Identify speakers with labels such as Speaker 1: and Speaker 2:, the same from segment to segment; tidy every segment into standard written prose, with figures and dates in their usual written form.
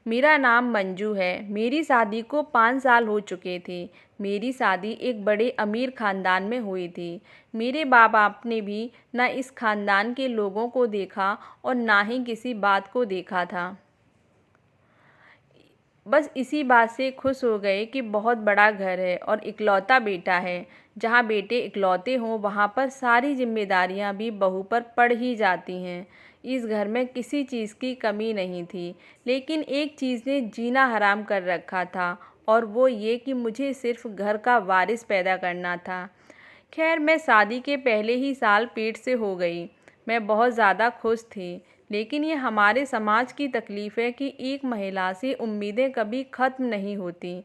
Speaker 1: मेरा नाम मंजू है। मेरी शादी को 5 साल हो चुके थे। मेरी शादी एक बड़े अमीर ख़ानदान में हुई थी। मेरे माँ-बाप ने भी ना इस ख़ानदान के लोगों को देखा और ना ही किसी बात को देखा था। बस इसी बात से खुश हो गए कि बहुत बड़ा घर है और इकलौता बेटा है। जहाँ बेटे इकलौते हों वहाँ पर सारी जिम्मेदारियाँ भी बहू पर पड़ ही जाती हैं। इस घर में किसी चीज़ की कमी नहीं थी, लेकिन एक चीज़ ने जीना हराम कर रखा था, और वो ये कि मुझे सिर्फ घर का वारिस पैदा करना था। खैर, मैं शादी के पहले ही साल पेट से हो गई। मैं बहुत ज़्यादा खुश थी, लेकिन ये हमारे समाज की तकलीफ़ है कि एक महिला से उम्मीदें कभी ख़त्म नहीं होती।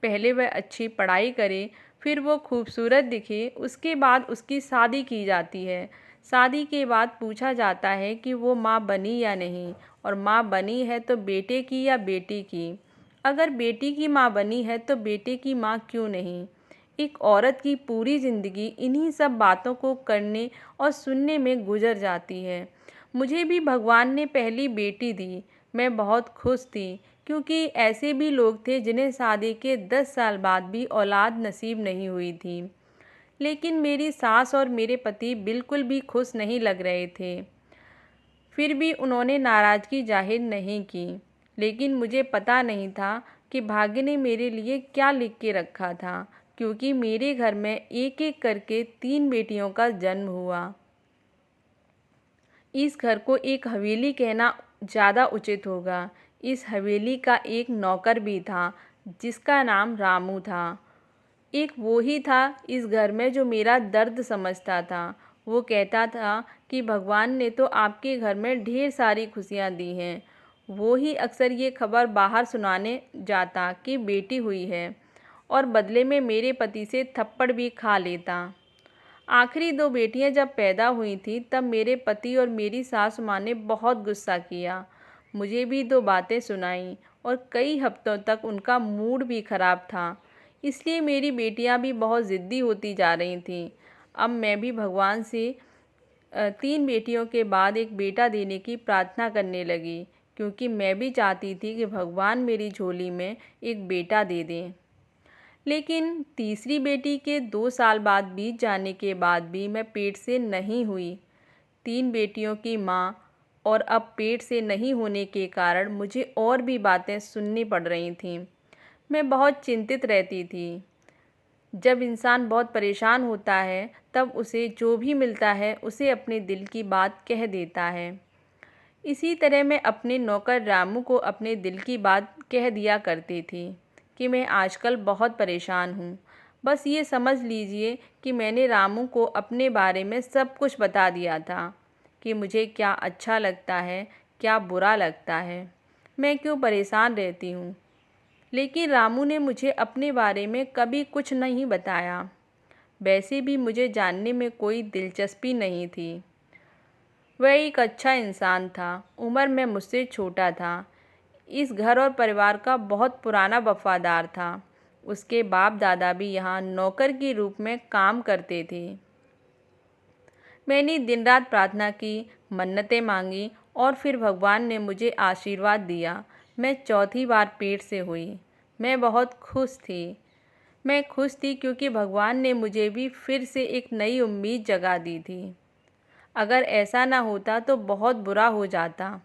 Speaker 1: पहले वह अच्छी पढ़ाई करे, फिर वो खूबसूरत दिखे, उसके बाद उसकी शादी की जाती है। शादी के बाद पूछा जाता है कि वो माँ बनी या नहीं, और माँ बनी है तो बेटे की या बेटी की। अगर बेटी की माँ बनी है तो बेटे की माँ क्यों नहीं। एक औरत की पूरी ज़िंदगी इन्हीं सब बातों को करने और सुनने में गुजर जाती है। मुझे भी भगवान ने पहली बेटी दी। मैं बहुत खुश थी, क्योंकि ऐसे भी लोग थे जिन्हें शादी के 10 साल बाद भी औलाद नसीब नहीं हुई थी। लेकिन मेरी सास और मेरे पति बिल्कुल भी खुश नहीं लग रहे थे। फिर भी उन्होंने नाराज़गी जाहिर नहीं की। लेकिन मुझे पता नहीं था कि भाग्य ने मेरे लिए क्या लिख के रखा था, क्योंकि मेरे घर में एक-एक करके 3 बेटियों का जन्म हुआ। इस घर को एक हवेली कहना ज़्यादा उचित होगा। इस हवेली का एक नौकर भी था, जिसका नाम रामू था। एक वो ही था इस घर में जो मेरा दर्द समझता था। वो कहता था कि भगवान ने तो आपके घर में ढेर सारी खुशियाँ दी हैं। वो ही अक्सर ये खबर बाहर सुनाने जाता कि बेटी हुई है, और बदले में मेरे पति से थप्पड़ भी खा लेता। आखिरी 2 बेटियां जब पैदा हुई थीं, तब मेरे पति और मेरी सासु माँ ने बहुत गुस्सा किया। मुझे भी 2 बातें सुनाईं, और कई हफ्तों तक उनका मूड भी ख़राब था। इसलिए मेरी बेटियां भी बहुत ज़िद्दी होती जा रही थीं। अब मैं भी भगवान से 3 बेटियों के बाद एक बेटा देने की प्रार्थना करने लगी, क्योंकि मैं भी चाहती थी कि भगवान मेरी झोली में एक बेटा दे दें। लेकिन तीसरी बेटी के 2 साल बाद बीत जाने के बाद भी मैं पेट से नहीं हुई। 3 बेटियों की माँ, और अब पेट से नहीं होने के कारण मुझे और भी बातें सुननी पड़ रही थीं। मैं बहुत चिंतित रहती थी। जब इंसान बहुत परेशान होता है, तब उसे जो भी मिलता है उसे अपने दिल की बात कह देता है। इसी तरह मैं अपने नौकर रामू को अपने दिल की बात कह दिया करती थी कि मैं आजकल बहुत परेशान हूँ। बस ये समझ लीजिए कि मैंने रामू को अपने बारे में सब कुछ बता दिया था, कि मुझे क्या अच्छा लगता है, क्या बुरा लगता है, मैं क्यों परेशान रहती हूँ। लेकिन रामू ने मुझे अपने बारे में कभी कुछ नहीं बताया। वैसे भी मुझे जानने में कोई दिलचस्पी नहीं थी। वह एक अच्छा इंसान था, उम्र में मुझसे छोटा था, इस घर और परिवार का बहुत पुराना वफादार था। उसके बाप दादा भी यहाँ नौकर के रूप में काम करते थे। मैंने दिन रात प्रार्थना की, मन्नतें मांगी, और फिर भगवान ने मुझे आशीर्वाद दिया। मैं चौथी बार पेट से हुई। मैं बहुत खुश थी। मैं खुश थी क्योंकि भगवान ने मुझे भी फिर से एक नई उम्मीद जगा दी थी। अगर ऐसा ना होता तो बहुत बुरा हो जाता।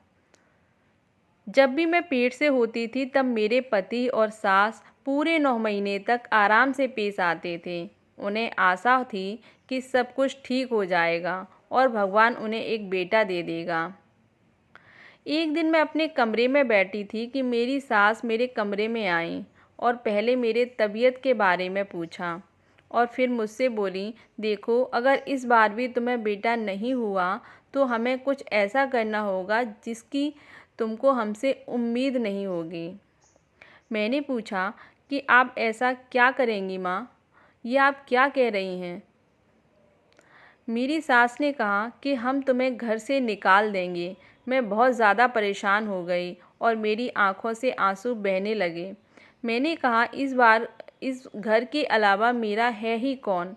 Speaker 1: जब भी मैं पेट से होती थी, तब मेरे पति और सास पूरे 9 महीने तक आराम से पेश आते थे। उन्हें आशा थी कि सब कुछ ठीक हो जाएगा और भगवान उन्हें एक बेटा दे देगा। एक दिन मैं अपने कमरे में बैठी थी कि मेरी सास मेरे कमरे में आईं और पहले मेरे तबीयत के बारे में पूछा, और फिर मुझसे बोली, देखो, अगर इस बार भी तुम्हें बेटा नहीं हुआ तो हमें कुछ ऐसा करना होगा जिसकी तुमको हमसे उम्मीद नहीं होगी। मैंने पूछा कि आप ऐसा क्या करेंगी माँ? ये आप क्या कह रही हैं? मेरी सास ने कहा कि हम तुम्हें घर से निकाल देंगे। मैं बहुत ज़्यादा परेशान हो गई और मेरी आंखों से आंसू बहने लगे। मैंने कहा, इस बार इस घर के अलावा मेरा है ही कौन?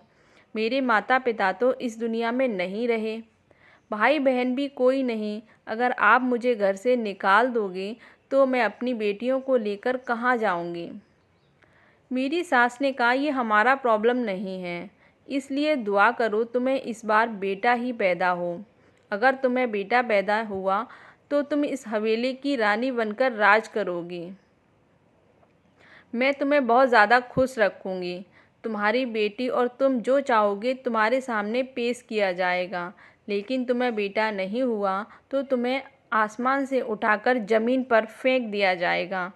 Speaker 1: मेरे माता पिता तो इस दुनिया में नहीं रहे, भाई बहन भी कोई नहीं। अगर आप मुझे घर से निकाल दोगे तो मैं अपनी बेटियों को लेकर कहाँ जाऊँगी। मेरी सास ने कहा, ये हमारा प्रॉब्लम नहीं है, इसलिए दुआ करो तुम्हें इस बार बेटा ही पैदा हो। अगर तुम्हें बेटा पैदा हुआ तो तुम इस हवेली की रानी बनकर राज करोगी। मैं तुम्हें बहुत ज़्यादा खुश रखूँगी। तुम्हारी बेटी और तुम जो चाहोगे तुम्हारे सामने पेश किया जाएगा। लेकिन तुम्हें बेटा नहीं हुआ तो तुम्हें आसमान से उठाकर ज़मीन पर फेंक दिया जाएगा।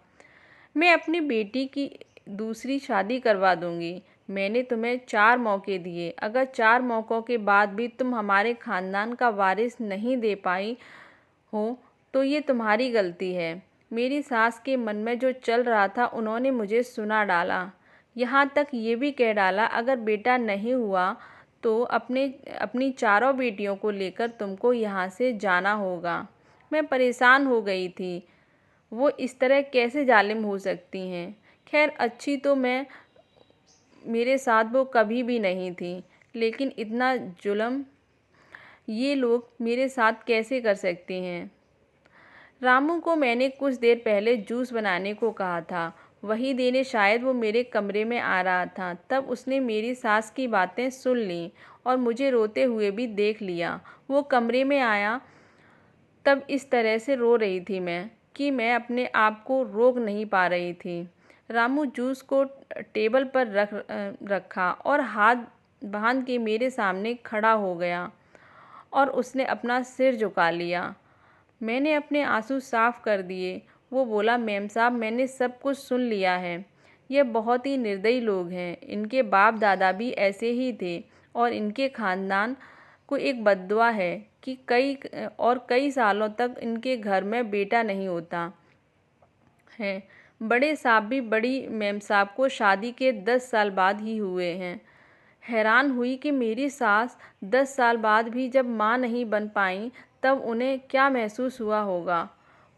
Speaker 1: मैं अपनी बेटी की दूसरी शादी करवा दूंगी। मैंने तुम्हें 4 मौके दिए। अगर 4 मौक़ों के बाद भी तुम हमारे ख़ानदान का वारिस नहीं दे पाई हो तो ये तुम्हारी गलती है। मेरी सास के मन में जो चल रहा था उन्होंने मुझे सुना डाला। यहाँ तक ये भी कह डाला, अगर बेटा नहीं हुआ तो अपनी चारों बेटियों को लेकर तुमको यहाँ से जाना होगा। मैं परेशान हो गई थी। वो इस तरह कैसे जालिम हो सकती हैं। खैर अच्छी तो मेरे साथ वो कभी भी नहीं थी, लेकिन इतना जुल्म ये लोग मेरे साथ कैसे कर सकते हैं। रामू को मैंने कुछ देर पहले जूस बनाने को कहा था, वही देने शायद वो मेरे कमरे में आ रहा था। तब उसने मेरी सास की बातें सुन लीं और मुझे रोते हुए भी देख लिया। वो कमरे में आया तब इस तरह से रो रही थी मैं कि मैं अपने आप को रोक नहीं पा रही थी। रामू जूस को टेबल पर रखा और हाथ बांध के मेरे सामने खड़ा हो गया और उसने अपना सिर झुका लिया। मैंने अपने आंसू साफ कर दिए। वो बोला, मेम साहब मैंने सब कुछ सुन लिया है। ये बहुत ही निर्दयी लोग हैं। इनके बाप दादा भी ऐसे ही थे और इनके ख़ानदान को एक बद्दुआ है कि कई सालों तक इनके घर में बेटा नहीं होता है। बड़े साहब भी बड़ी मेम साहब को शादी के 10 साल बाद ही हुए हैं। हैरान हुई कि मेरी सास 10 साल बाद भी जब माँ नहीं बन पाईं तब उन्हें क्या महसूस हुआ होगा,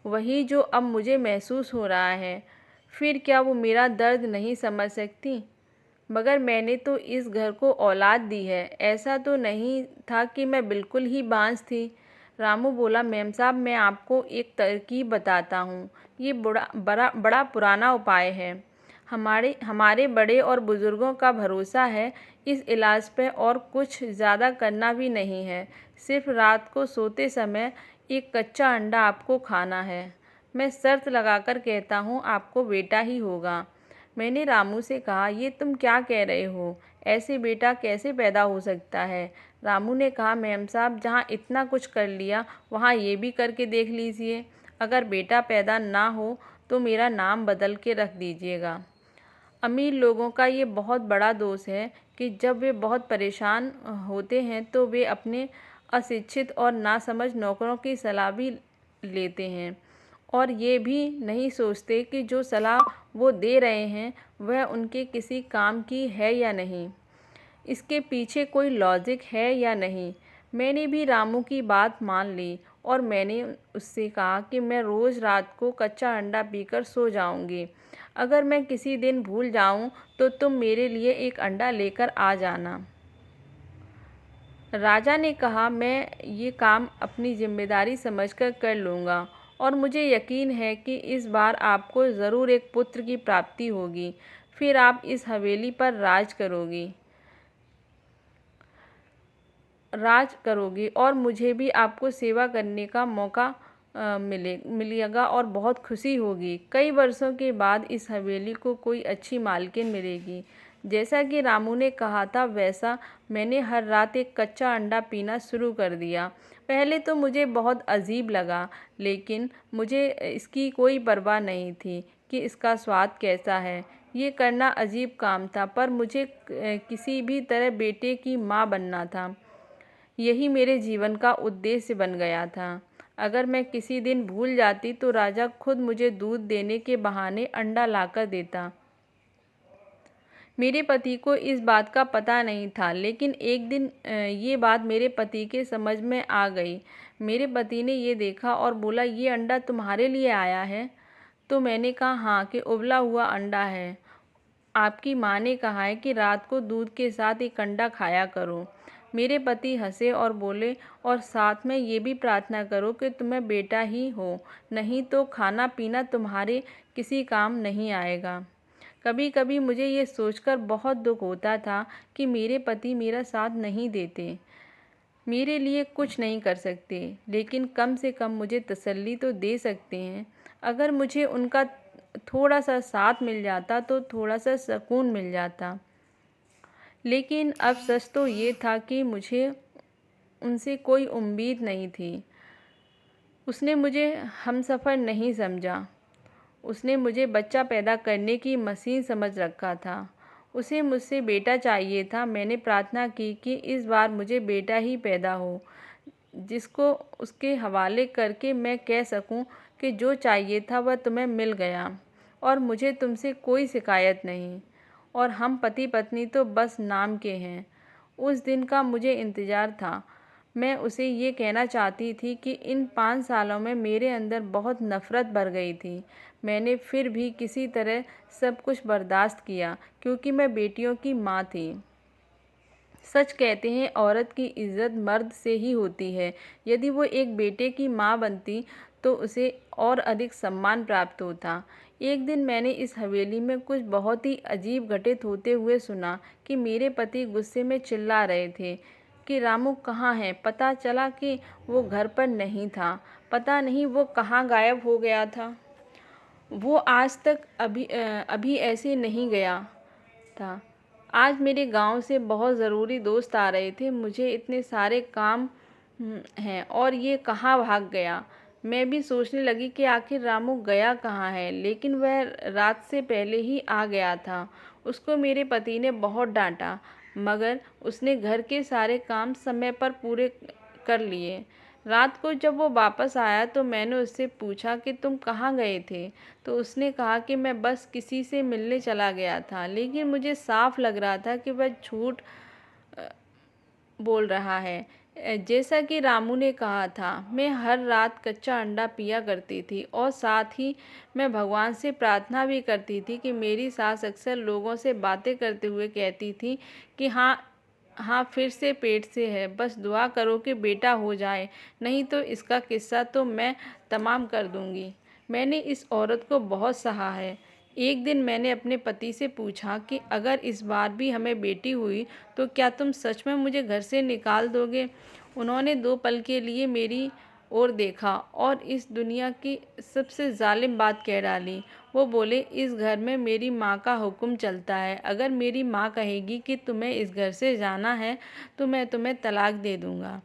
Speaker 1: वही जो अब मुझे महसूस हो रहा है। फिर क्या वो मेरा दर्द नहीं समझ सकती? मगर मैंने तो इस घर को औलाद दी है। ऐसा तो नहीं था कि मैं बिल्कुल ही बांझ थी। रामू बोला, मेम साहब मैं आपको एक तरकीब बताता हूँ। ये बड़ा पुराना उपाय है। हमारे बड़े और बुज़ुर्गों का भरोसा है इस इलाज पे और कुछ ज़्यादा करना भी नहीं है। सिर्फ रात को सोते समय एक कच्चा अंडा आपको खाना है। मैं शर्त लगाकर कहता हूँ आपको बेटा ही होगा। मैंने रामू से कहा, ये तुम क्या कह रहे हो? ऐसे बेटा कैसे पैदा हो सकता है? रामू ने कहा, मेम साहब जहाँ इतना कुछ कर लिया वहाँ ये भी करके देख लीजिए। अगर बेटा पैदा ना हो तो मेरा नाम बदल के रख दीजिएगा। अमीर लोगों का ये बहुत बड़ा दोष है कि जब वे बहुत परेशान होते हैं तो वे अपने अशिक्षित और नासमझ नौकरों की सलाह भी लेते हैं और ये भी नहीं सोचते कि जो सलाह वो दे रहे हैं वह उनके किसी काम की है या नहीं, इसके पीछे कोई लॉजिक है या नहीं। मैंने भी रामू की बात मान ली और मैंने उससे कहा कि मैं रोज़ रात को कच्चा अंडा पीकर सो जाऊंगी। अगर मैं किसी दिन भूल जाऊं तो तुम मेरे लिए एक अंडा लेकर आ जाना। राजा ने कहा, मैं ये काम अपनी जिम्मेदारी समझकर कर लूँगा और मुझे यकीन है कि इस बार आपको ज़रूर एक पुत्र की प्राप्ति होगी। फिर आप इस हवेली पर राज करोगी और मुझे भी आपको सेवा करने का मौका मिलेगा और बहुत खुशी होगी। कई वर्षों के बाद इस हवेली को कोई अच्छी मालकिन मिलेगी। जैसा कि रामू ने कहा था वैसा मैंने हर रात एक कच्चा अंडा पीना शुरू कर दिया। पहले तो मुझे बहुत अजीब लगा, लेकिन मुझे इसकी कोई परवाह नहीं थी कि इसका स्वाद कैसा है। ये करना अजीब काम था, पर मुझे किसी भी तरह बेटे की माँ बनना था। यही मेरे जीवन का उद्देश्य बन गया था। अगर मैं किसी दिन भूल जाती तो राजा खुद मुझे दूध देने के बहाने अंडा लाकर देता। मेरे पति को इस बात का पता नहीं था, लेकिन एक दिन ये बात मेरे पति के समझ में आ गई। मेरे पति ने ये देखा और बोला, ये अंडा तुम्हारे लिए आया है? तो मैंने कहा हाँ, कि उबला हुआ अंडा है। आपकी माँ ने कहा है कि रात को दूध के साथ एक अंडा खाया करो। मेरे पति हंसे और बोले, और साथ में ये भी प्रार्थना करो कि तुम्हें बेटा ही हो, नहीं तो खाना पीना तुम्हारे किसी काम नहीं आएगा। कभी कभी मुझे ये सोचकर बहुत दुख होता था कि मेरे पति मेरा साथ नहीं देते, मेरे लिए कुछ नहीं कर सकते, लेकिन कम से कम मुझे तसल्ली तो दे सकते हैं। अगर मुझे उनका थोड़ा सा साथ मिल जाता तो थोड़ा सा सुकून मिल जाता। लेकिन अब सच तो ये था कि मुझे उनसे कोई उम्मीद नहीं थी। उसने मुझे हमसफ़र नहीं समझा। उसने मुझे बच्चा पैदा करने की मशीन समझ रखा था। उसे मुझसे बेटा चाहिए था। मैंने प्रार्थना की कि इस बार मुझे बेटा ही पैदा हो, जिसको उसके हवाले करके मैं कह सकूं कि जो चाहिए था वह तुम्हें मिल गया और मुझे तुमसे कोई शिकायत नहीं, और हम पति पत्नी तो बस नाम के हैं। उस दिन का मुझे इंतज़ार था। मैं उसे ये कहना चाहती थी कि इन 5 सालों में मेरे अंदर बहुत नफ़रत भर गई थी। मैंने फिर भी किसी तरह सब कुछ बर्दाश्त किया, क्योंकि मैं बेटियों की माँ थी। सच कहते हैं, औरत की इज़्ज़त मर्द से ही होती है। यदि वो एक बेटे की माँ बनती तो उसे और अधिक सम्मान प्राप्त होता। एक दिन मैंने इस हवेली में कुछ बहुत ही अजीब घटित होते हुए सुना कि मेरे पति गुस्से में चिल्ला रहे थे कि रामू कहाँ है। पता चला कि वो घर पर नहीं था। पता नहीं वो कहाँ गायब हो गया था। वो आज तक अभी ऐसे नहीं गया था। आज मेरे गांव से बहुत ज़रूरी दोस्त आ रहे थे। मुझे इतने सारे काम हैं और ये कहाँ भाग गया। मैं भी सोचने लगी कि आखिर रामू गया कहाँ है, लेकिन वह रात से पहले ही आ गया था। उसको मेरे पति ने बहुत डांटा, मगर उसने घर के सारे काम समय पर पूरे कर लिए। रात को जब वो वापस आया तो मैंने उससे पूछा कि तुम कहाँ गए थे। तो उसने कहा कि मैं बस किसी से मिलने चला गया था। लेकिन मुझे साफ लग रहा था कि वह झूठ बोल रहा है। जैसा कि रामू ने कहा था, मैं हर रात कच्चा अंडा पिया करती थी और साथ ही मैं भगवान से प्रार्थना भी करती थी कि मेरी सास अक्सर लोगों से बातें करते हुए कहती थी कि हाँ हाँ, फिर से पेट से है, बस दुआ करो कि बेटा हो जाए, नहीं तो इसका किस्सा तो मैं तमाम कर दूंगी। मैंने इस औरत को बहुत सहा है। एक दिन मैंने अपने पति से पूछा कि अगर इस बार भी हमें बेटी हुई तो क्या तुम सच में मुझे घर से निकाल दोगे। उन्होंने 2 पल के लिए मेरी ओर देखा और इस दुनिया की सबसे जालिम बात कह डाली। वो बोले, इस घर में मेरी माँ का हुक्म चलता है। अगर मेरी माँ कहेगी कि तुम्हें इस घर से जाना है तो मैं तुम्हें तलाक दे दूँगा,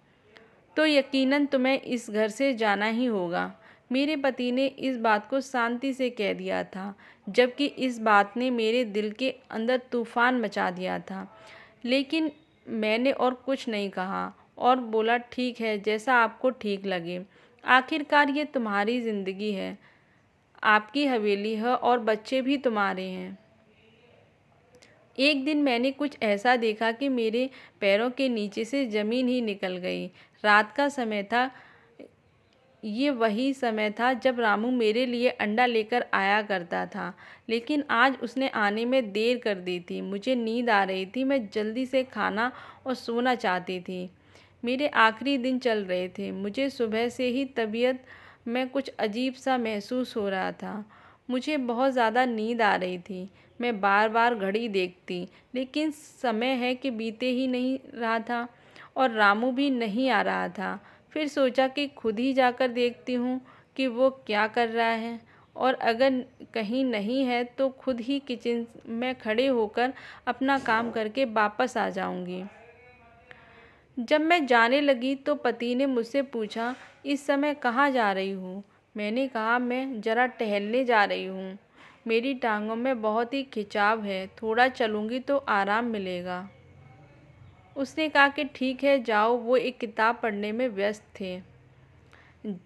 Speaker 1: तो यकीनन तुम्हें इस घर से जाना ही होगा। मेरे पति ने इस बात को शांति से कह दिया था, जबकि इस बात ने मेरे दिल के अंदर तूफान मचा दिया था। लेकिन मैंने और कुछ नहीं कहा और बोला, ठीक है, जैसा आपको ठीक लगे। आखिरकार ये तुम्हारी ज़िंदगी है, आपकी हवेली है और बच्चे भी तुम्हारे हैं। एक दिन मैंने कुछ ऐसा देखा कि मेरे पैरों के नीचे से ज़मीन ही निकल गई। रात का समय था। ये वही समय था जब रामू मेरे लिए अंडा लेकर आया करता था, लेकिन आज उसने आने में देर कर दी थी। मुझे नींद आ रही थी। मैं जल्दी से खाना और सोना चाहती थी। मेरे आखिरी दिन चल रहे थे। मुझे सुबह से ही तबीयत में कुछ अजीब सा महसूस हो रहा था। मुझे बहुत ज़्यादा नींद आ रही थी। मैं बार बार घड़ी देखती, लेकिन समय है कि बीते ही नहीं रहा था और रामू भी नहीं आ रहा था। फिर सोचा कि खुद ही जाकर देखती हूँ कि वो क्या कर रहा है, और अगर कहीं नहीं है तो खुद ही किचन में खड़े होकर अपना काम करके वापस आ जाऊँगी। जब मैं जाने लगी तो पति ने मुझसे पूछा, इस समय कहाँ जा रही हूँ। मैंने कहा, मैं ज़रा टहलने जा रही हूँ। मेरी टांगों में बहुत ही खिंचाव है, थोड़ा चलूँगी तो आराम मिलेगा। उसने कहा कि ठीक है, जाओ। वो एक किताब पढ़ने में व्यस्त थे।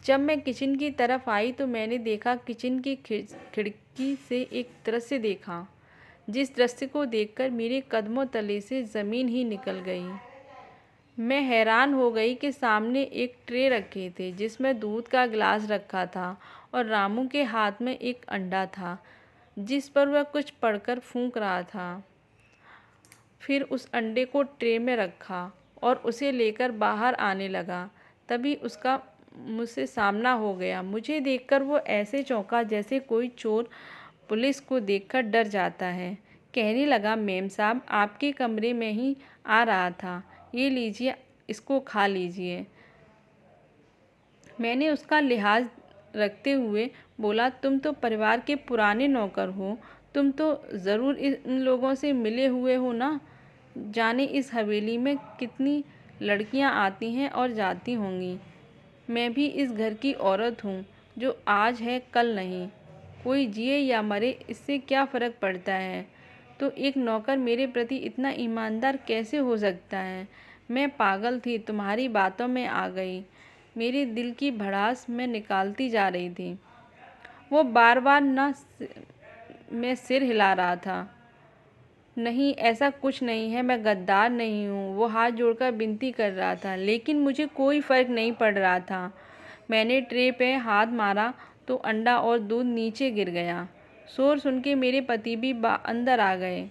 Speaker 1: जब मैं किचन की तरफ आई तो मैंने देखा, किचन की खिड़की से एक दृश्य देखा, जिस दृश्य को देखकर मेरे कदमों तले से ज़मीन ही निकल गई। मैं हैरान हो गई कि सामने एक ट्रे रखे थे जिसमें दूध का गिलास रखा था और रामू के हाथ में एक अंडा था जिस पर वह कुछ पढ़कर फूंक रहा था। फिर उस अंडे को ट्रे में रखा और उसे लेकर बाहर आने लगा। तभी उसका मुझसे सामना हो गया। मुझे देखकर वो ऐसे चौंका जैसे कोई चोर पुलिस को देखकर डर जाता है। कहने लगा, मेम साहब, आपके कमरे में ही आ रहा था, ये लीजिए, इसको खा लीजिए। मैंने उसका लिहाज रखते हुए बोला, तुम तो परिवार के पुराने नौकर हो, तुम तो ज़रूर इन लोगों से मिले हुए हो ना। जाने इस हवेली में कितनी लड़कियां आती हैं और जाती होंगी। मैं भी इस घर की औरत हूँ, जो आज है कल नहीं। कोई जिए या मरे, इससे क्या फ़र्क पड़ता है। तो एक नौकर मेरे प्रति इतना ईमानदार कैसे हो सकता है। मैं पागल थी, तुम्हारी बातों में आ गई। मेरे दिल की भड़ास मैं निकालती जा रही थी। वो बार बार मैं सिर हिला रहा था। नहीं, ऐसा कुछ नहीं है, मैं गद्दार नहीं हूँ। वो हाथ जोड़कर विनती कर रहा था, लेकिन मुझे कोई फ़र्क नहीं पड़ रहा था। मैंने ट्रे पे हाथ मारा तो अंडा और दूध नीचे गिर गया। शोर सुन के मेरे पति भी अंदर आ गए।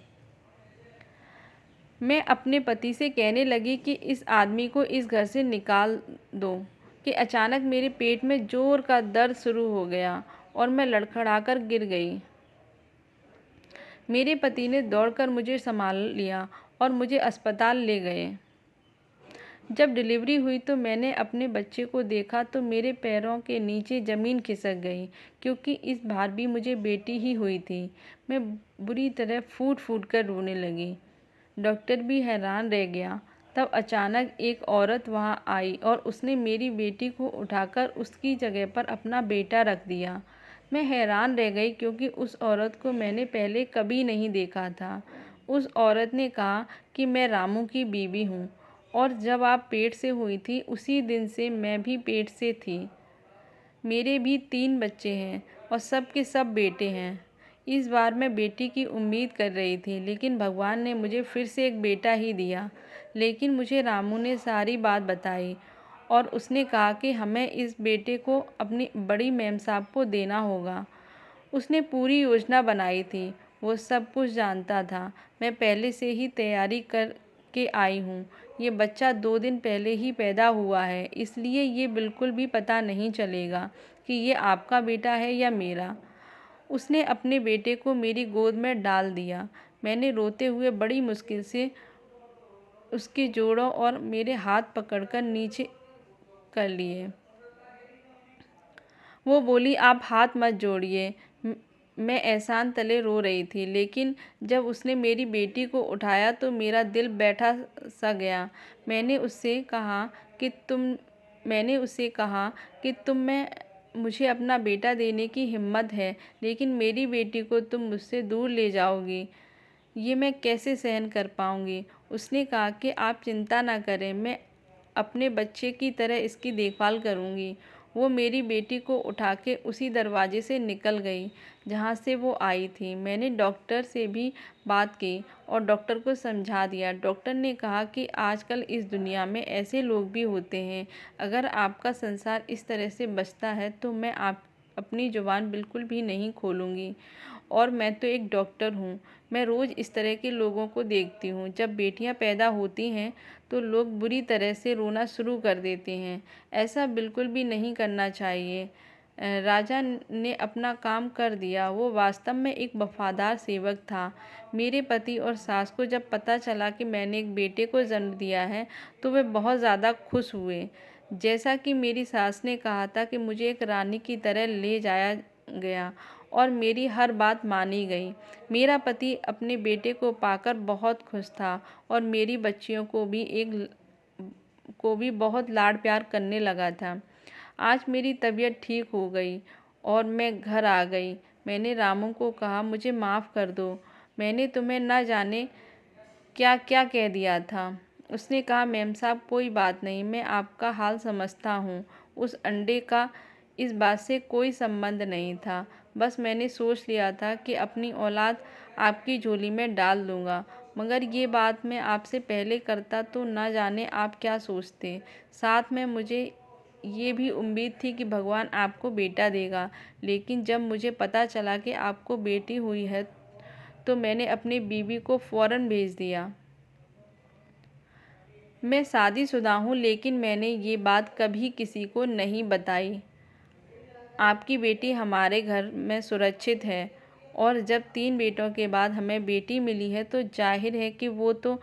Speaker 1: मैं अपने पति से कहने लगी कि इस आदमी को इस घर से निकाल दो कि अचानक मेरे पेट में ज़ोर का दर्द शुरू हो गया और मैं लड़खड़ाकर गिर गई। मेरे पति ने दौड़कर मुझे संभाल लिया और मुझे अस्पताल ले गए। जब डिलीवरी हुई तो मैंने अपने बच्चे को देखा तो मेरे पैरों के नीचे ज़मीन खिसक गई, क्योंकि इस बार भी मुझे बेटी ही हुई थी। मैं बुरी तरह फूट फूट कर रोने लगी। डॉक्टर भी हैरान रह गया। तब अचानक एक औरत वहाँ आई और उसने मेरी बेटी को उठाकर उसकी जगह पर अपना बेटा रख दिया। मैं हैरान रह गई, क्योंकि उस औरत को मैंने पहले कभी नहीं देखा था। उस औरत ने कहा कि मैं रामू की बीवी हूँ और जब आप पेट से हुई थी उसी दिन से मैं भी पेट से थी। मेरे भी 3 बच्चे हैं और सब के सब बेटे हैं। इस बार मैं बेटी की उम्मीद कर रही थी, लेकिन भगवान ने मुझे फिर से एक बेटा ही दिया। लेकिन मुझे रामू ने सारी बात बताई और उसने कहा कि हमें इस बेटे को अपनी बड़ी मेम साहब को देना होगा। उसने पूरी योजना बनाई थी, वो सब कुछ जानता था। मैं पहले से ही तैयारी कर के आई हूँ। ये बच्चा 2 दिन पहले ही पैदा हुआ है, इसलिए ये बिल्कुल भी पता नहीं चलेगा कि ये आपका बेटा है या मेरा। उसने अपने बेटे को मेरी गोद में डाल दिया। मैंने रोते हुए बड़ी मुश्किल से उसके जोड़ों और मेरे हाथ पकड़कर नीचे कर लिए। वो बोली, आप हाथ मत जोड़िए। मैं एहसान तले रो रही थी, लेकिन जब उसने मेरी बेटी को उठाया तो मेरा दिल बैठा सा गया। मैंने उससे कहा कि तुम में मुझे अपना बेटा देने की हिम्मत है, लेकिन मेरी बेटी को तुम मुझसे दूर ले जाओगी, ये मैं कैसे सहन कर पाऊँगी। उसने कहा कि आप चिंता ना करें, मैं अपने बच्चे की तरह इसकी देखभाल करूँगी। वो मेरी बेटी को उठा के उसी दरवाजे से निकल गई जहाँ से वो आई थी। मैंने डॉक्टर से भी बात की और डॉक्टर को समझा दिया। डॉक्टर ने कहा कि आजकल इस दुनिया में ऐसे लोग भी होते हैं। अगर आपका संसार इस तरह से बचता है तो मैं अपनी ज़ुबान बिल्कुल भी नहीं खोलूँगी। और मैं तो एक डॉक्टर हूँ, मैं रोज़ इस तरह के लोगों को देखती हूँ। जब बेटियाँ पैदा होती हैं तो लोग बुरी तरह से रोना शुरू कर देते हैं। ऐसा बिल्कुल भी नहीं करना चाहिए। राजा ने अपना काम कर दिया। वो वास्तव में एक वफादार सेवक था। मेरे पति और सास को जब पता चला कि मैंने एक बेटे को जन्म दिया है तो वे बहुत ज़्यादा खुश हुए। जैसा कि मेरी सास ने कहा था कि मुझे एक रानी की तरह ले जाया गया और मेरी हर बात मानी गई। मेरा पति अपने बेटे को पाकर बहुत खुश था और मेरी बच्चियों को भी बहुत लाड़ प्यार करने लगा था। आज मेरी तबीयत ठीक हो गई और मैं घर आ गई। मैंने रामू को कहा, मुझे माफ़ कर दो, मैंने तुम्हें न जाने क्या क्या कह दिया था। उसने कहा, मेम साहब, कोई बात नहीं, मैं आपका हाल समझता हूँ। उस अंडे का इस बात से कोई संबंध नहीं था। बस मैंने सोच लिया था कि अपनी औलाद आपकी झोली में डाल दूँगा, मगर ये बात मैं आपसे पहले करता तो न जाने आप क्या सोचते। साथ में मुझे ये भी उम्मीद थी कि भगवान आपको बेटा देगा, लेकिन जब मुझे पता चला कि आपको बेटी हुई है तो मैंने अपनी बीवी को फ़ौरन भेज दिया। मैं शादीशुदा हूँ, लेकिन मैंने ये बात कभी किसी को नहीं बताई। आपकी बेटी हमारे घर में सुरक्षित है, और जब 3 बेटों के बाद हमें बेटी मिली है तो जाहिर है कि वो तो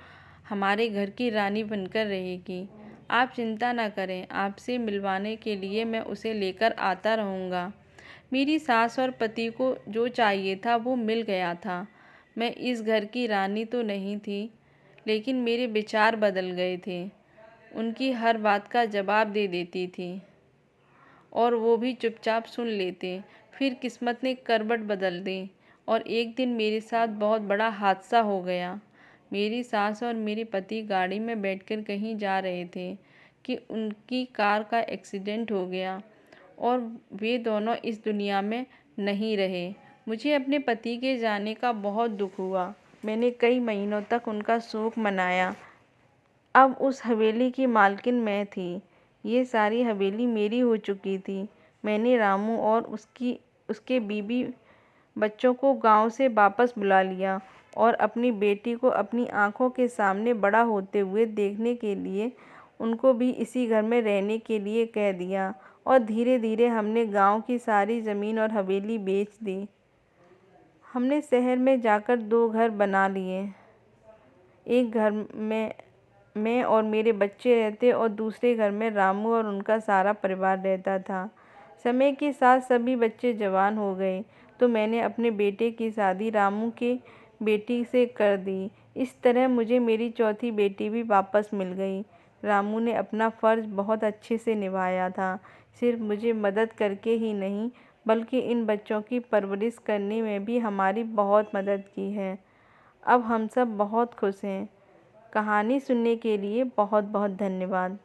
Speaker 1: हमारे घर की रानी बनकर रहेगी। आप चिंता न करें, आपसे मिलवाने के लिए मैं उसे लेकर आता रहूँगा। मेरी सास और पति को जो चाहिए था वो मिल गया था। मैं इस घर की रानी तो नहीं थी, लेकिन मेरे विचार बदल गए थे। उनकी हर बात का जवाब दे देती थी, और वो भी चुपचाप सुन लेते। फिर किस्मत ने करवट बदल दी, और एक दिन मेरे साथ बहुत बड़ा हादसा हो गया। मेरी सास और मेरे पति गाड़ी में बैठकर कहीं जा रहे थे कि उनकी कार का एक्सीडेंट हो गया, और वे दोनों इस दुनिया में नहीं रहे। मुझे अपने पति के जाने का बहुत दुख हुआ। मैंने कई महीनों तक उनका शोक मनाया। अब उस हवेली की मालकिन मैं थी। ये सारी हवेली मेरी हो चुकी थी। मैंने रामू और उसके बीवी बच्चों को गांव से वापस बुला लिया, और अपनी बेटी को अपनी आंखों के सामने बड़ा होते हुए देखने के लिए उनको भी इसी घर में रहने के लिए कह दिया। और धीरे धीरे हमने गांव की सारी ज़मीन और हवेली बेच दी। हमने शहर में जाकर 2 घर बना लिए। एक घर में मैं और मेरे बच्चे रहते, और दूसरे घर में रामू और उनका सारा परिवार रहता था। समय के साथ सभी बच्चे जवान हो गए, तो मैंने अपने बेटे की शादी रामू के बेटी से कर दी। इस तरह मुझे मेरी चौथी बेटी भी वापस मिल गई। रामू ने अपना फ़र्ज़ बहुत अच्छे से निभाया था। सिर्फ मुझे मदद करके ही नहीं, बल्कि इन बच्चों की परवरिश करने में भी हमारी बहुत मदद की है। अब हम सब बहुत खुश हैं। कहानी सुनने के लिए बहुत बहुत धन्यवाद।